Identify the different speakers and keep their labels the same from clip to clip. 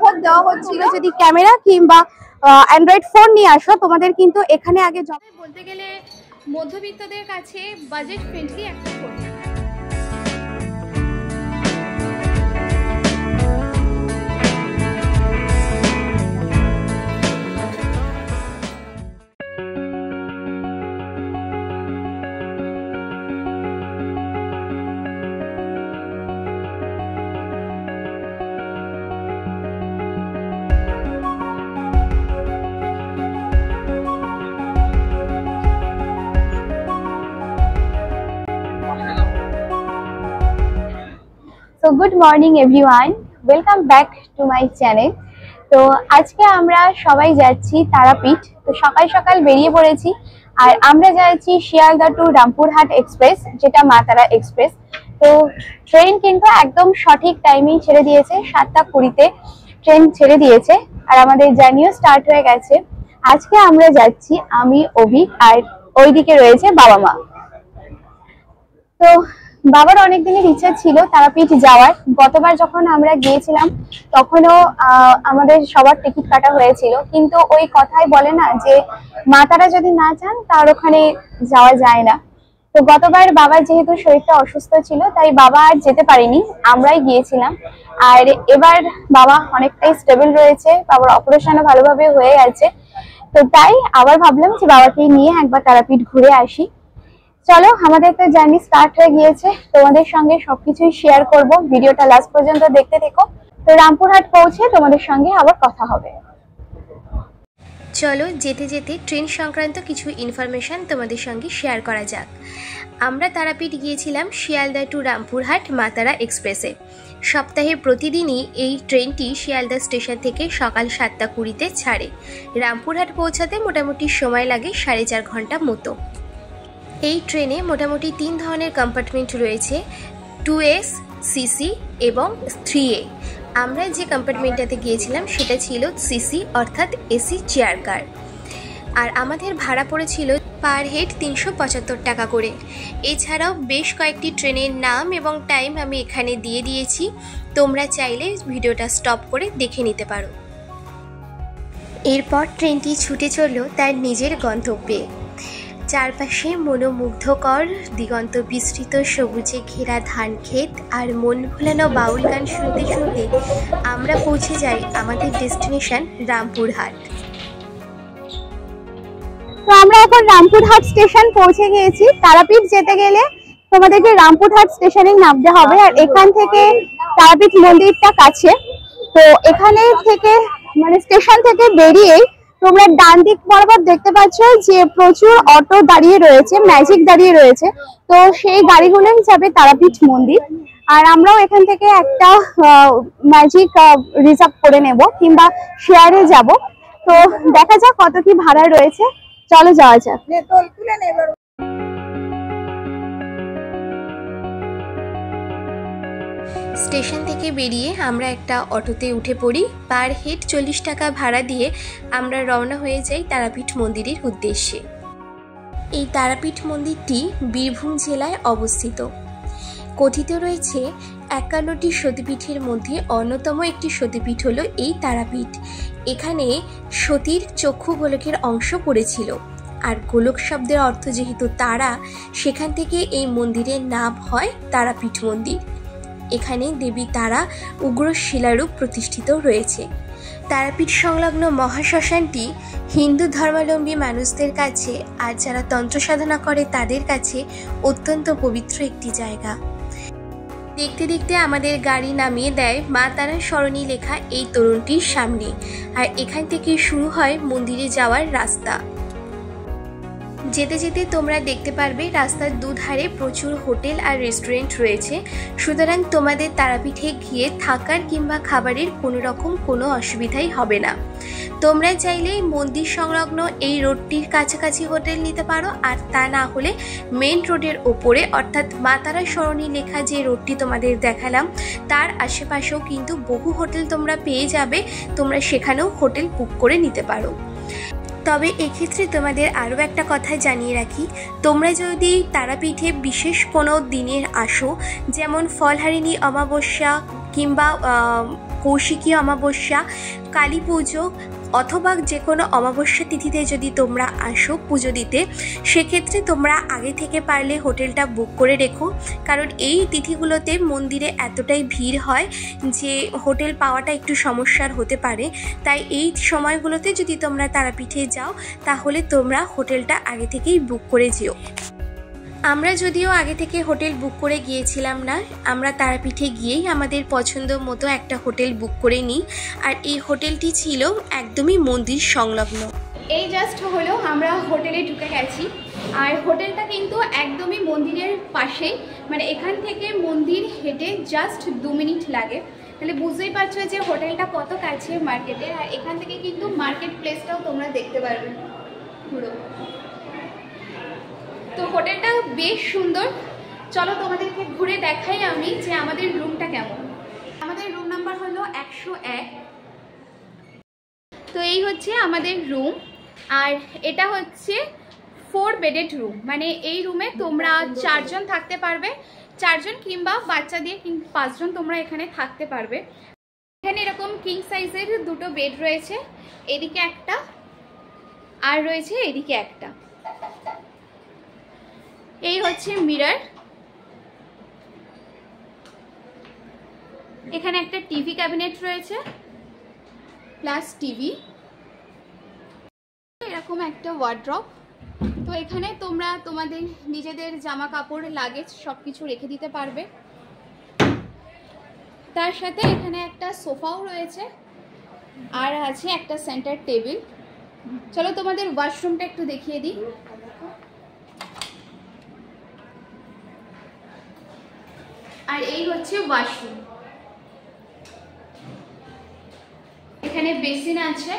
Speaker 1: ভোগ দেওয়া হচ্ছিল। যদি ক্যামেরা কিংবা অ্যান্ড্রয়েড ফোন নিয়ে আসো তোমাদের কিন্তু এখানে আগে
Speaker 2: বলতে গেলে মধ্যবিত্তদের কাছে বাজেট ফ্রেন্ডলি একটা hotel.
Speaker 1: So good morning everyone, welcome back to my channel. তো আজকে আমরা সবাই যাচ্ছি তারাপীঠ। তো সকাল সকাল বেরিয়ে পড়েছি আর আমরা যাচ্ছি শিয়ালদা টু রামপুরহাট এক্সপ্রেস, যেটা মা তারা এক্সপ্রেস। তো ট্রেন কিন্তু একদম সঠিক টাইমেই ছেড়ে দিয়েছে, 7টা 20-তে ট্রেন ছেড়ে দিয়েছে আর আমাদের জার্নিও স্টার্ট হয়ে গেছে। আজকে আমরা যাচ্ছি আমি, অভিক আর ওইদিকে রয়েছে বাবা মা। তো বাবার অনেক দিনের ইচ্ছা ছিল তারাপীঠ যাওয়ার। গতবার যখন আমরা গিয়েছিলাম তখনও আমাদের সবার টিকিট কাটা হয়েছিল, কিন্তু ওই কথাই বলে না যে মা তারা যদি না চান তার ওখানে যাওয়া যায় না। তো গতবার বাবার যেহেতু শরীরটা অসুস্থ ছিল তাই বাবা আর যেতে পারেনি, আমরাই গিয়েছিলাম। আর এবার বাবা অনেকটাই স্টেবল রয়েছে, বাবার অপারেশনও ভালোভাবে হয়ে গেছে। তো তাই আবার ভাবলাম যে বাবাকে নিয়ে একবার তারাপীঠ ঘুরে আসি। চলো, আমাদের তো জার্নি স্টার্ট হয়ে গিয়েছে, তোমাদের সঙ্গে সবকিছুই শেয়ার করব, ভিডিওটা লাস্ট পর্যন্ত দেখতে থেকো। তো রামপুরহাট পৌঁছে তোমাদের সঙ্গে আবার কথা হবে।
Speaker 2: চলো যেতে যেতে ট্রেন সংক্রান্ত কিছু ইনফরমেশন তোমাদের সঙ্গে শেয়ার করা যাক। আমরা তারাপীঠ গিয়েছিলাম শিয়ালদা টু রামপুরহাট মা তারা এক্সপ্রেসে। সপ্তাহের প্রতিদিনই এই ট্রেনটি শিয়ালদা স্টেশন থেকে সকাল 7টা 20-তে ছাড়ে। রামপুরহাট পৌঁছাতে মোটামুটি সময় লাগে 4.5 ঘন্টা মতো। এই ট্রেনে মোটামুটি 3 ধরনের কম্পার্টমেন্ট রয়েছে, 2S, CC এবং 3A। আমরা যে কম্পার্টমেন্টটাতে গিয়েছিলাম সেটা ছিল CC অর্থাৎ AC চেয়ার কার। আর আমাদের ভাড়া পড়েছিল পার হেড 375 টাকা করে। এছাড়াও বেশ কয়েকটি ট্রেনের নাম এবং টাইম আমি এখানে দিয়ে দিয়েছি, তোমরা চাইলে ভিডিওটা স্টপ করে দেখে নিতে পারো। এরপর ট্রেনটি ছুটে চলল তার নিজের গন্তব্যে। চারপাশে মনোমুগ্ধকর দিগন্ত বিস্তৃত সবুজে ঘেরা ধান ক্ষেত আর মন ভোলানো বাউল গান শুনতে শুনতে আমরা পৌঁছে যাই আমাদের ডেস্টিনেশন রামপুরহাট।
Speaker 1: তো আমরা এখন রামপুরহাট স্টেশন পৌঁছে গিয়েছি। তারাপীঠ যেতে গেলে তোমাদেরকে রামপুরহাট স্টেশনে নামতে হবে আর এখান থেকে তারাপীঠ মন্দিরটা কাছে। তো এখানে থেকে মানে স্টেশন থেকে বেরিয়েই তোমরা ডান দিক বরাবর দেখতে পাচ্ছ যে প্রচুর অটো দাঁড়িয়ে রয়েছে, ম্যাজিক দাঁড়িয়ে রয়েছে। তো সেই গাড়িগুলোই যাবে তারাপীঠ মন্দির। আর আমরাও এখান থেকে একটা ম্যাজিক রিজার্ভ করে নেব কিংবা শেয়ারে যাব। তো দেখা যাক কত কি ভাড়া রয়েছে, চলো যাওয়া যাক।
Speaker 2: স্টেশন থেকে বেরিয়ে আমরা একটা অটোতে উঠে পড়ি। পার হেড 40 টাকা ভাড়া দিয়ে আমরা রওনা হয়ে যাই তারাপীঠ মন্দিরের উদ্দেশ্যে। এই তারাপীঠ মন্দিরটি বীরভূম জেলায় অবস্থিত। কথিত রয়েছে 51টি সতীপীঠের মধ্যে অন্যতম একটি সতীপীঠ হলো এই তারাপীঠ। এখানে সতীর চক্ষু গোলকের অংশ পড়েছিল, আর গোলক শব্দের অর্থ যেহেতু তারা, সেখান থেকে এই মন্দিরের নাম হয় তারাপীঠ মন্দির। এখানে দেবী তারা উগ্র শিলারূপ প্রতিষ্ঠিত রয়েছে। তারাপীঠ সংলগ্ন মহাশ্মশানটি হিন্দু ধর্মাবলম্বী মানুষদের কাছে আর যারা তন্ত্র সাধনা করে তাদের কাছে অত্যন্ত পবিত্র একটি জায়গা। দেখতে দেখতে আমাদের গাড়ি নামিয়ে দেয় মা তারার সরণি লেখা এই তরুণটির সামনে, আর এখান থেকে শুরু হয় মন্দিরে যাওয়ার রাস্তা। যেতে যেতে তোমরা দেখতে পারবে রাস্তার দুধারে প্রচুর হোটেল আর রেস্টুরেন্ট রয়েছে, সুতরাং তোমাদের তারাপীঠে গিয়ে থাকার কিংবা খাবারের কোনো অসুবিধাই হবে না। তোমরা চাইলে মন্দির সংলগ্ন এই রোডটির কাছাকাছি হোটেল নিতে পারো, আর তা না হলে মেন রোডের ওপরে অর্থাৎ মা তারা সরণি লেখা যে রোডটি তোমাদের দেখালাম তার আশেপাশেও কিন্তু বহু হোটেল তোমরা পেয়ে যাবে, তোমরা সেখানেও হোটেল বুক করে নিতে পারো। তবে এক্ষেত্রে তোমাদের আরও একটা কথা জানিয়ে রাখি, তোমরা যদি তারাপীঠে বিশেষ কোনো দিনের আসো, যেমন ফলহারিণী অমাবস্যা কিংবা কৌশিকী অমাবস্যা, কালী পুজো অথবা যে কোনো অমাবস্যা তিথিতে যদি তোমরা আসো পুজো দিতে, সেক্ষেত্রে তোমরা আগে থেকে পারলে হোটেলটা বুক করে রেখো, কারণ এই তিথিগুলোতে মন্দিরে এতটাই ভিড় হয় যে হোটেল পাওয়াটা একটু সমস্যার হতে পারে। তাই এই সময়গুলোতে যদি তোমরা তারাপীঠে যাও তাহলে তোমরা হোটেলটা আগে থেকেই বুক করে যেও। আমরা যদিও আগে থেকে হোটেল বুক করে গিয়েছিলাম না, আমরা তারাপীঠে গিয়েই আমাদের পছন্দ মতো একটা হোটেল বুক করে নিই, আর এই হোটেলটি ছিল একদমই মন্দির সংলগ্ন।
Speaker 1: এই জাস্ট হলো আমরা হোটেলে ঢুকে গেছি, আর হোটেলটা কিন্তু একদমই মন্দিরের পাশেই, মানে এখান থেকে মন্দির হেঁটে জাস্ট 2 মিনিট লাগে। তাহলে বুঝতেই পারছো যে হোটেলটা কত কাছে মার্কেটে, আর এখান থেকে কিন্তু মার্কেট প্লেসটাও তোমরা দেখতে পারবে পুরো। তো হোটেলটা বেশ সুন্দর, চলো তোমাদেরকে ঘুরে দেখাই আমি যে আমাদের রুমটা কেমন। আমাদের রুম নাম্বার হলো 101। তো এই হচ্ছে আমাদের রুম, আর এটা হচ্ছে 4 বেডেড রুম, মানে এই রুমে তোমরা 4 জন থাকতে পারবে, 4 জন কিংবা বাচ্চা দিয়ে 5 জন তোমরা এখানে থাকতে পারবে। এখানে এরকম কিং সাইজের 2টো বেড রয়েছে, এদিকে একটা আর রয়েছে এদিকে একটা। এই হচ্ছে মিরর, এখানে একটা টিভি ক্যাবিনেট রয়েছে প্লাস টিভি, এরকম একটা ওয়ার্ড্রপ। তো এখানে তোমরা তোমাদের নিজেদের জামা কাপড় লাগেজ সবকিছু রেখে দিতে পারবে। তার সাথে এখানে একটা সোফাও রয়েছে, আর আছে একটা সেন্টার টেবিল। চলো তোমাদের ওয়াশরুমটা একটু দেখিয়ে দিই। আর এই হচ্ছে ওয়াশরুম, এখানে বেসিন আছে,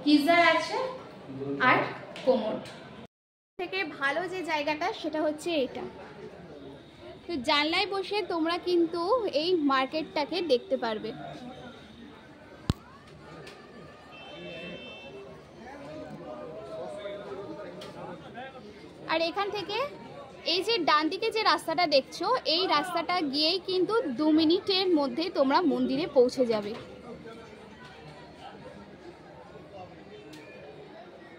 Speaker 1: গিজার আছে আর কোমোড। থেকে ভালো যে জায়গাটা সেটা হচ্ছে এটা, তো জানলায় বসে তোমরা কিন্তু এই মার্কেটটাকে দেখতে পারবে। আর এখান থেকে এই যে ডান দিকে যে রাস্তাটা দেখছো, এই রাস্তাটা গিয়েই কিন্তু 2 মিনিটের মধ্যে তোমরা মন্দিরে পৌঁছে যাবে।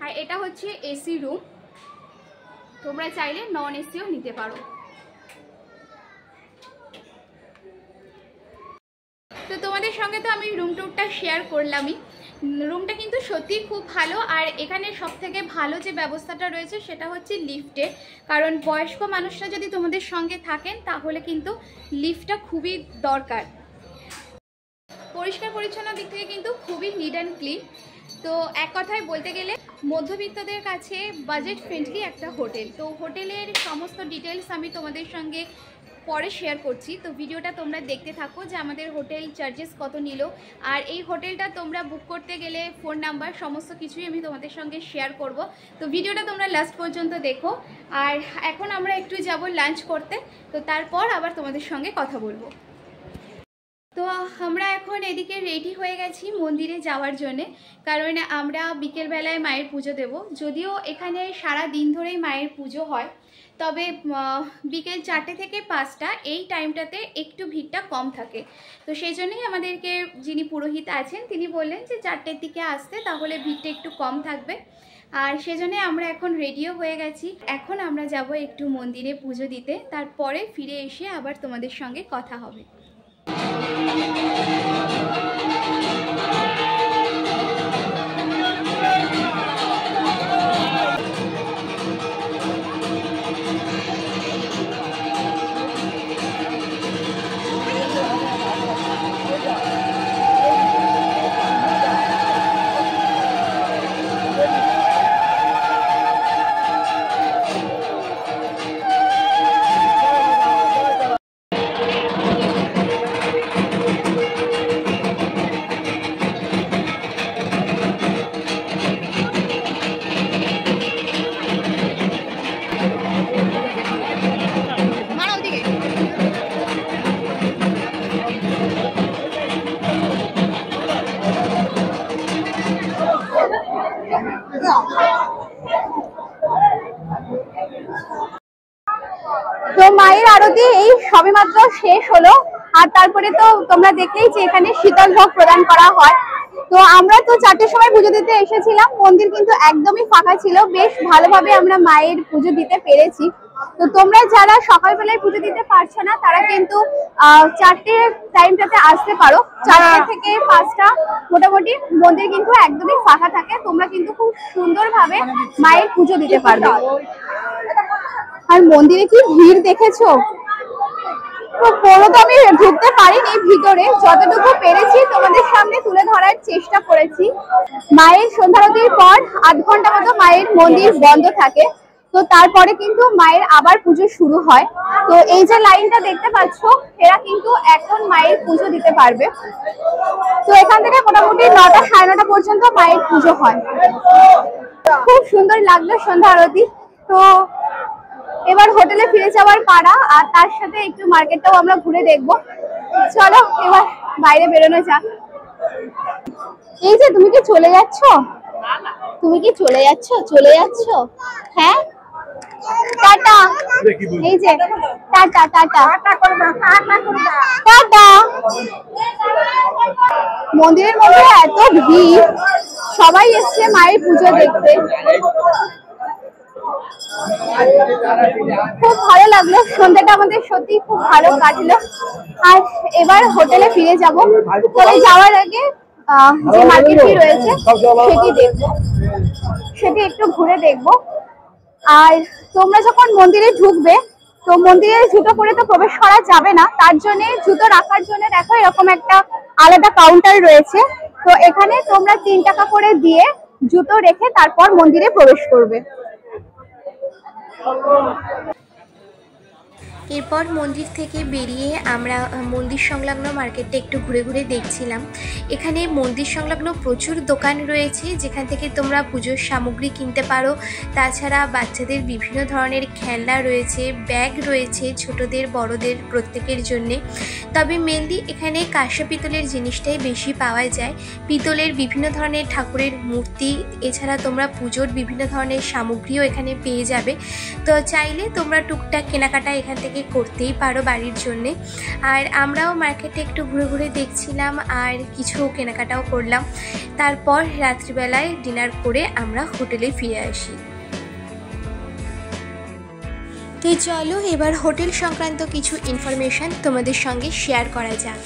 Speaker 1: আর এটা হচ্ছে এসি রুম, তোমরা চাইলে নন এসিও নিতে পারো। তো তোমাদের সঙ্গে তো আমি রুম ট্যুরটা শেয়ার করলামই। রুমটা কিন্তু সত্যি খুব ভালো, আর এখানে সবথেকে ভালো যে ব্যবস্থাটা রয়েছে সেটা হচ্ছে লিফটে, কারণ বয়স্ক মানুষরা যদি তোমাদের সঙ্গে থাকেন তাহলে কিন্তু লিফটটা খুবই দরকার। পরিষ্কার পরিচ্ছন্ন দিক থেকে কিন্তু খুবই নিট অ্যান্ড ক্লিন। তো এক কথায় বলতে গেলে মধ্যবিত্তদের কাছে বাজেট ফ্রেন্ডলি একটা হোটেল। তো হোটেলের সমস্ত ডিটেলস আমি তোমাদের সঙ্গে পরে শেয়ার করছি, তো ভিডিওটা তোমরা দেখতে থাকো যে আমাদের হোটেল চার্জেস কত নিল, আর এই হোটেলটা তোমরা বুক করতে গেলে ফোন নাম্বার সমস্ত কিছুই আমি তোমাদের সঙ্গে শেয়ার করব। তো ভিডিওটা তোমরা লাস্ট পর্যন্ত দেখো। আর এখন আমরা একটু যাব লাঞ্চ করতে, তো তারপর আবার তোমাদের সঙ্গে কথা বলবো। তো আমরা এখন এদিকে রেডি হয়ে গেছি মন্দিরে যাওয়ার জন্যে, কারণ আমরা বিকেলবেলায় মায়ের পুজো দেব। যদিও এখানে সারা দিন ধরেই মায়ের পুজো হয়, তবে বিকেল 4টে থেকে 5টা এই টাইমটাতে একটু ভিড়টা কম থাকে। তো সেই জন্যই আমাদেরকে যিনি পুরোহিত আছেন তিনি বললেন যে 4টের দিকে আসতে, তাহলে ভিড়টা একটু কম থাকবে। আর সেজন্য আমরা এখন রেডিও হয়ে গেছি। এখন আমরা যাব একটু মন্দিরে পুজো দিতে, তারপরে ফিরে এসে আবার তোমাদের সঙ্গে কথা হবে। তো মায়ের আরতি এই সবেমাত্র শেষ হলো, আর তারপরে তো তোমরা দেখলেই যে এখানে শীতল ভোগ প্রদান করা হয়। তো আমরা তো 4টের সময় পুজো দিতে এসেছিলাম, মন্দির কিন্তু একদমই ফাঁকা ছিল, বেশ ভালোভাবে আমরা মায়ের পুজো দিতে পেরেছি। তো তোমরা যারা সকালবেলায় পুজো দিতে পারছো না তারা কিন্তু 4টে টাইমটাতে আসতে পারো। 4টে থেকে 5টা মোটামুটি মন্দির কিন্তু একদমই ফাঁকা থাকে, তোমরা কিন্তু খুব সুন্দরভাবে মায়ের পুজো দিতে পারবে। আর মন্দিরে কি ভিড় দেখেছো, তো পুরো তো আমি ঢুকতে পারিনি ভিতরে, যতটুকু পেরেছি তোমাদের সামনে তুলে ধরার চেষ্টা করেছি। মায়ের সন্ধ্যারতির পর 8 ঘন্টা মতো মায়ের মন্দির বন্ধ থাকে, তো তারপরে কিন্তু মায়ের আবার পুজো শুরু হয়। তো এই যে লাইনটা দেখতে পাচ্ছ, এরা কিন্তু এখন মায়ের পুজো দিতে পারবে। তো এখান থেকে মোটামুটি 9টা সাড়ে 9টা পর্যন্ত মায়ের পুজো হয়। খুব সুন্দর লাগলো সন্ধ্যা আরতি। তো এবার হোটেলে ফিরে যাওয়ার পাড়া, আর তার সাথে একটু মার্কেটটাও আমরা ঘুরে দেখবো। চলো এবার বাইরে বেরোনো যাক। এই যে তুমি কি চলে যাচ্ছ, তুমি কি চলে যাচ্ছ, চলে যাচ্ছ? হ্যাঁ, টাটা। এই যে টাটা টাটা টাটা। মন্দিরের মধ্যে এত ভিড়, সবাই এসছে মায়ের পুজো দেখতে। খুব ভালো লাগলো, সন্ধ্যাটা আমাদের সত্যি খুব ভালো কাটলো। আর এবার হোটেলে ফিরে যাব। তবে যাওয়ার আগে যে মার্কেটটি রয়েছে সেটি দেখবো, সেটি একটু ঘুরে দেখবো। আর তোমরা যখন মন্দিরে ঢুকবে, তো মন্দিরে জুতো পরে তো প্রবেশ করা যাবে না, তার জন্য জুতো রাখার জন্য দেখো এরকম একটা আলাদা কাউন্টার রয়েছে। তো এখানে তোমরা 3 টাকা করে দিয়ে জুতো রেখে তারপর মন্দিরে প্রবেশ করবে।
Speaker 2: এরপর মন্দির থেকে বেরিয়ে আমরা মন্দির সংলগ্ন মার্কেটটা একটু ঘুরে ঘুরে দেখছিলাম। এখানে মন্দির সংলগ্ন প্রচুর দোকান রয়েছে যেখান থেকে তোমরা পুজোর সামগ্রী কিনতে পারো। তাছাড়া বাচ্চাদের বিভিন্ন ধরনের খেলনা রয়েছে, ব্যাগ রয়েছে, ছোটদের বড়দের প্রত্যেকের জন্যে। তবে মেনলি এখানে কাঁসা পিতলের জিনিসটাই বেশি পাওয়া যায়। পিতলের বিভিন্ন ধরনের ঠাকুরের মূর্তি, এছাড়া তোমরা পুজোর বিভিন্ন ধরনের সামগ্রীও এখানে পেয়ে যাবে। তো চাইলে তোমরা টুকটাক কেনাকাটা এখান থেকে করতেই পারো বাড়ির জন্যে। আর আমরাও মার্কেটে একটু ঘুরে ঘুরে দেখছিলাম আর কিছু কেনাকাটাও করলাম। তারপর রাত্রিবেলায় ডিনার করে আমরা হোটেলে ফিরে আসি। তো চলো এবার হোটেল সংক্রান্ত কিছু ইনফরমেশন তোমাদের সঙ্গে শেয়ার করা যাক।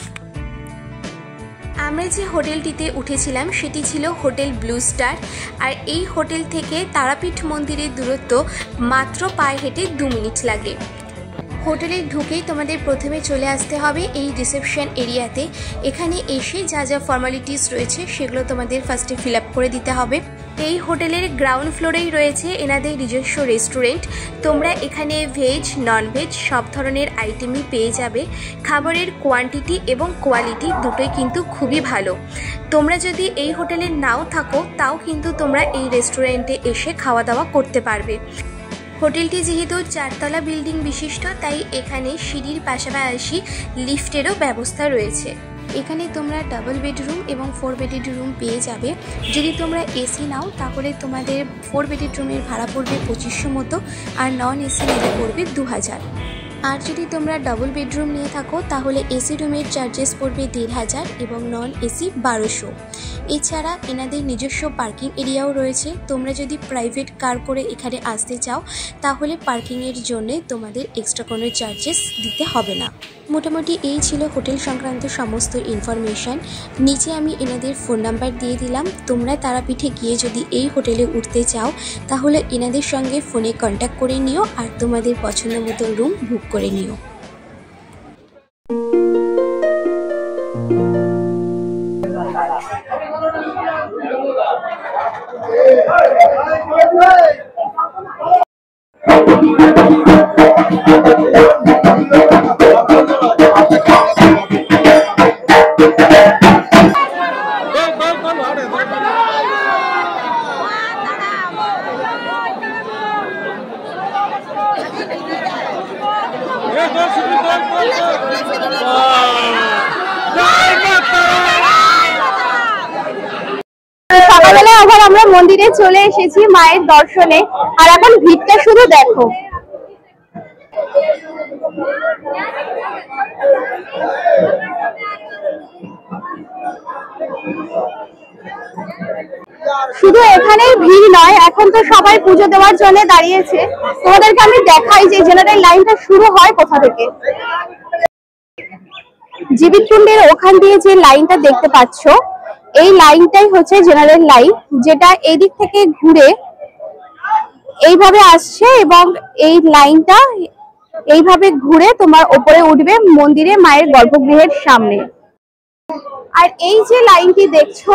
Speaker 2: আমরা যে হোটেলটিতে উঠেছিলাম সেটি ছিল হোটেল ব্লু স্টার। আর এই হোটেল থেকে তারাপীঠ মন্দিরের দূরত্ব মাত্র পায়ে হেঁটে 2 মিনিট লাগে। হোটেলে ঢুকেই তোমাদের প্রথমে চলে আসতে হবে এই রিসেপশন এরিয়াতে। এখানে এসে যা যা ফর্মালিটিস রয়েছে সেগুলো তোমাদের ফার্স্টে ফিল আপ করে দিতে হবে। এই হোটেলের গ্রাউন্ড ফ্লোরেই রয়েছে এনাদের নিজস্ব রেস্টুরেন্ট। তোমরা এখানে ভেজ ননভেজ সব ধরনের আইটেমই পেয়ে যাবে। খাবারের কোয়ান্টিটি এবং কোয়ালিটি দুটোই কিন্তু খুবই ভালো। তোমরা যদি এই হোটেলে নাও থাকো তাও কিন্তু তোমরা এই রেস্টুরেন্টে এসে খাওয়া দাওয়া করতে পারবে। হোটেলটি যেহেতু 4 তলা বিল্ডিং বিশিষ্ট, তাই এখানে সিঁড়ির পাশাপাশি লিফটেরও ব্যবস্থা রয়েছে। এখানে তোমরা ডাবল বেডরুম এবং 4 বেডেড রুম পেয়ে যাবে। যদি তোমরা এসি নাও তাহলে তোমাদের 4 বেডেড রুমের ভাড়া পড়বে 2500 মতো, আর নন এসি নিলে পড়বে 2000। আর যদি তোমরা ডাবল বেডরুম নিয়ে থাকো তাহলে এসি রুমের চার্জেস পড়বে 1500 এবং নন এসি 1200। এছাড়া এনাদের নিজস্ব পার্কিং এরিয়াও রয়েছে। তোমরা যদি প্রাইভেট কার করে এখানে আসতে চাও তাহলে পার্কিংয়ের জন্য তোমাদের এক্সট্রা কোনো চার্জেস দিতে হবে না। মোটামুটি এই ছিল হোটেল সংক্রান্ত সমস্ত ইনফরমেশান। নিচে আমি এনাদের ফোন নাম্বার দিয়ে দিলাম। তোমরা তারাপীঠে গিয়ে যদি এই হোটেলে উঠতে চাও তাহলে এনাদের সঙ্গে ফোনে কন্ট্যাক্ট করে নিও আর তোমাদের পছন্দ মতো রুম বুক করে নিও।
Speaker 1: সকালবেলা আবার আমরা মন্দিরে চলে এসেছি মায়ের দর্শনে, আর এখন ভিড়টা শুধু দেখো। শুধু এখানেই ভিড় নয়, এখন তো সবাই পুজো দেওয়ার জন্য দাঁড়িয়েছে। তোমাদেরকে আমি দেখাই যে জেনারেল লাইনটা শুরু হয় কোথা থেকে। জীবিতকুণ্ডের ওখান দিয়ে যে লাইনটা দেখতে পাচ্ছ, এই লাইনটাই হচ্ছে জেনারেল লাইন, যেটা এই দিক থেকে ঘুরে এইভাবে আসছে এবং এই লাইনটা এইভাবে ঘুরে তোমার ওপরে উঠবে মন্দিরে মায়ের গর্ভগৃহের সামনে। আর এই যে লাইনটি দেখছো,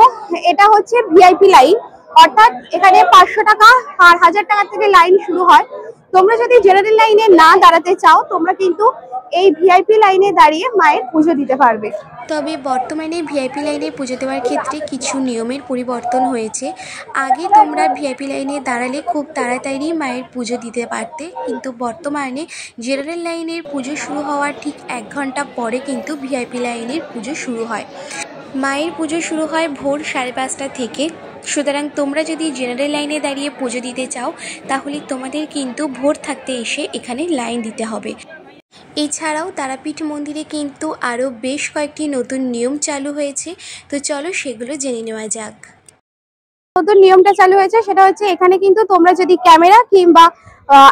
Speaker 1: এটা হচ্ছে ভিআইপি লাইন, অর্থাৎ এখানে 500 টাকা আর 1000 টাকা থেকে লাইন শুরু হয়। তোমরা যদি জেনারেল লাইনে না দাঁড়াতে চাও, তোমরা কিন্তু এই ভিআইপি লাইনে দাঁড়িয়ে মায়ের পুজো দিতে পারবে।
Speaker 2: তবে বর্তমানে ভিআইপি লাইনে পুজো দেওয়ার ক্ষেত্রে কিছু নিয়মের পরিবর্তন হয়েছে। আগে তোমরা ভিআইপি লাইনে দাঁড়ালে খুব তাড়াতাড়ি মায়ের পুজো দিতে পারতে, কিন্তু বর্তমানে জেনারেল লাইনের পুজো শুরু হওয়ার ঠিক 1 ঘন্টা পরে কিন্তু ভিআইপি লাইনের পুজো শুরু হয়। মায়ের পুজো শুরু হয় ভোর 5:30টা থেকে। সুতরাং তোমরা যদি জেনারেল লাইনে দাঁড়িয়ে পুজো দিতে চাও, তাহলে তোমাদের কিন্তু ভোর থাকতে এসে এখানে লাইন দিতে হবে। এছাড়াও তারাপীঠ মন্দিরে কিন্তু আরও বেশ কয়েকটি নতুন নিয়ম চালু হয়েছে, তো চলো সেগুলো জেনে নেওয়া যাক।
Speaker 1: নতুন নিয়মটা চালু হয়েছে সেটা হচ্ছে, এখানে কিন্তু তোমরা যদি ক্যামেরা কিংবা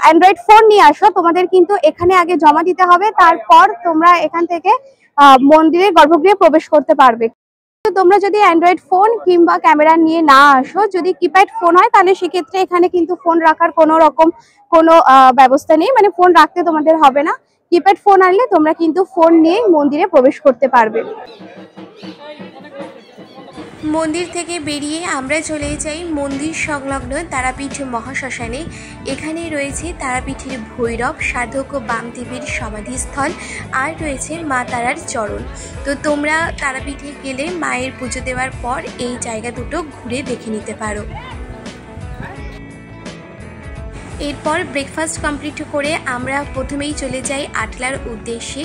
Speaker 1: অ্যান্ড্রয়েড ফোন নিয়ে আসো, তোমাদের কিন্তু এখানে আগে জমা দিতে হবে, তারপর তোমরা এখান থেকে মন্দিরের গর্ভগৃহে প্রবেশ করতে পারবে। তোমরা যদি অ্যান্ড্রয়েড ফোন কিংবা ক্যামেরা নিয়ে না আসো, যদি কিপ্যাড ফোন হয়, তাহলে সেক্ষেত্রে এখানে কিন্তু ফোন রাখার কোনো ব্যবস্থা নেই, মানে ফোন রাখতে তোমাদের হবে না। কিপ্যাড ফোন আনলে তোমরা কিন্তু ফোন নিয়ে মন্দিরে প্রবেশ করতে পারবে।
Speaker 2: মন্দির থেকে বেরিয়ে আমরা চলে যাই মন্দির সংলগ্ন তারাপীঠ মহাশ্মশানে। এখানে রয়েছে তারাপীঠের ভৈরব, সাধক ও বামদেবীর সমাধিস্থল, আর রয়েছে মা তারার চরণ। তো তোমরা তারাপীঠে গেলে মায়ের পুজো দেওয়ার পর এই জায়গা দুটো ঘুরে দেখে নিতে পারো। এরপর ব্রেকফাস্ট কমপ্লিট করে আমরা প্রথমেই চলে যাই আটলার উদ্দেশ্যে।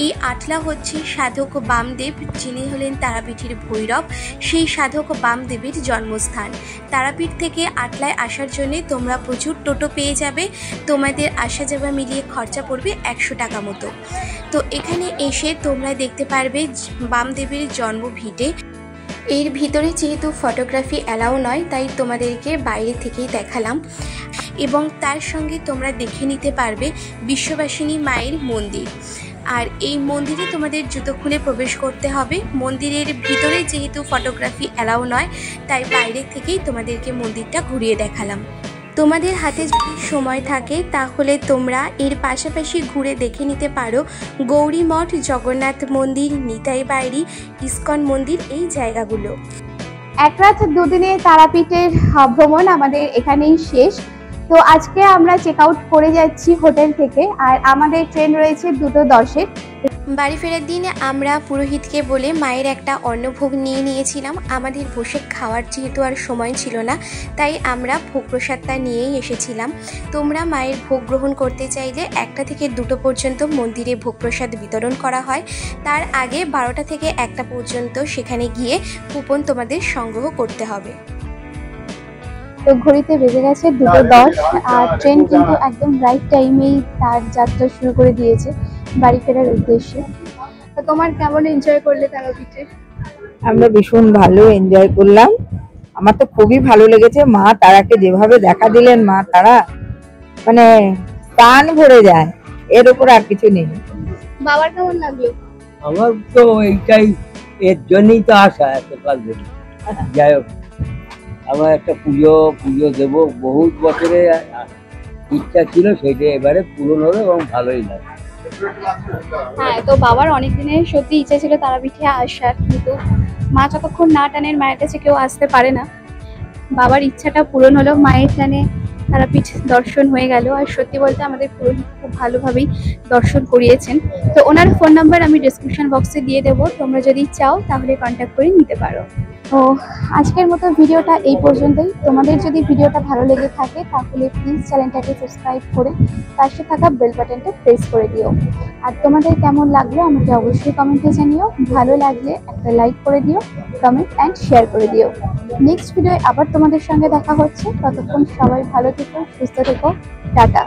Speaker 2: এই আটলা হচ্ছে সাধক বামদেব, যিনি হলেন তারাপীঠের ভৈরব, সেই সাধক বামদেবীর জন্মস্থান। তারাপীঠ থেকে আটলায় আসার জন্য তোমরা প্রচুর টোটো পেয়ে যাবে। তোমাদের আসা যাওয়া মিলিয়ে খরচা পড়বে 100 টাকা মতো। তো এখানে এসে তোমরা দেখতে পারবে বামদেবীর জন্মভিটে। এর ভিতরে যেহেতু ফটোগ্রাফি অ্যালাউ নয়, তাই তোমাদেরকে বাইরে থেকেই দেখালাম। এবং তার সঙ্গে তোমরা দেখে নিতে পারবে বিশ্ববাসিনী মায়ের মন্দির। আর এই মন্দিরে তোমাদের জুতো খুলে প্রবেশ করতে হবে। মন্দিরের ভিতরে যেহেতু ফটোগ্রাফি অ্যালাউ নয়, তাই বাইরে থেকেই তোমাদেরকে মন্দিরটা ঘুরিয়ে দেখালাম। তোমাদের হাতে যদি সময় থাকে, তাহলে তোমরা এর পাশাপাশি ঘুরে দেখে নিতে পারো গৌরী মঠ, জগন্নাথ মন্দির, নিতাই বাইরি, ইস্কন মন্দির, এই জায়গাগুলো।
Speaker 1: 1 রাত 2 দিনে তারাপীঠের ভ্রমণ আমাদের এখানেই শেষ। তো আজকে আমরা চেক আউট করে যাচ্ছি হোটেল থেকে, আর আমাদের ট্রেন রয়েছে 2:10-এ।
Speaker 2: বাড়ি ফেরার দিন আমরা পুরোহিতকে বলে মায়ের একটা অন্নভোগ নিয়ে নিয়েছিলাম। আমাদের বসে খাওয়ার যেহেতু আর সময় ছিল না, তাই আমরা ভোগ প্রসাদটা নিয়েই এসেছিলাম। তোমরা মায়ের ভোগ গ্রহণ করতে চাইলে 1টা থেকে 2টো পর্যন্ত মন্দিরে ভোগ প্রসাদ বিতরণ করা হয়। তার আগে 12টা থেকে 1টা পর্যন্ত সেখানে গিয়ে কুপন তোমাদের সংগ্রহ করতে হবে।
Speaker 1: তো ঘড়িতে বেজে গেছে 2:10, আর ট্রেন কিন্তু একদম রাইট টাইমেই তার যাত্রা শুরু করে দিয়েছে বাড়ি ফেরার উদ্দেশ্যে। তো তোমার কেমন এনজয় করলে তারাপীঠে?
Speaker 3: আমরা ভীষণ ভালো এনজয় করলাম। আমার তো খুবই ভালো লেগেছে। মা তারাকে যেভাবে দেখা দিলেন, মা তারা মানে প্রাণ ভরে যায়, এর উপর আর কিছু নেই।
Speaker 1: বাবার কেমন লাগলো?
Speaker 4: আমার তো এইটাই, এর জন্যই তো আসা এত কাল ধরে। যাই হোক, আমার একটা পুজো দেবো, বহুত বছরে ইচ্ছা ছিল, সেটা এবারে পূরণ হলো এবং ভালোই লাগে।
Speaker 1: হ্যাঁ, তো বাবার অনেক দিনের সত্যি ইচ্ছা ছিল তারাপীঠে আসার, কিন্তু মা যতক্ষণ না টানেন মায়ের কাছে কেউ আসতে পারে না। বাবার ইচ্ছাটা পূরণ হলো, মায়ের টানে তারাপীঠ দর্শন হয়ে গেল। আর সত্যি বলতে আমাদের পুরোহিত খুব ভালোভাবেই দর্শন করিয়েছেন। তো ওনার ফোন নাম্বার আমি ডিসক্রিপশন বক্সে দিয়ে দেবো, তোমরা যদি চাও তাহলে কন্ট্যাক্ট করে নিতে পারো। তো আজকের মতো ভিডিওটা এই পর্যন্তই। তোমাদের যদি ভিডিওটা ভালো লেগে থাকে, তাহলে প্লিজ চ্যানেলটাকে সাবস্ক্রাইব করে পাশে থাকা বেল বাটনটা প্রেস করে দিও। আর তোমাদের কেমন লাগলো আমাকে অবশ্যই কমেন্টে জানিও। ভালো লাগলে একটা লাইক করে দিও, কমেন্ট অ্যান্ড শেয়ার করে দিও। নেক্সট ভিডিওয়ে আবার তোমাদের সঙ্গে দেখা হচ্ছে। ততক্ষণ সবাই ভালো থেকো, সুস্থ থেকো, টাটা।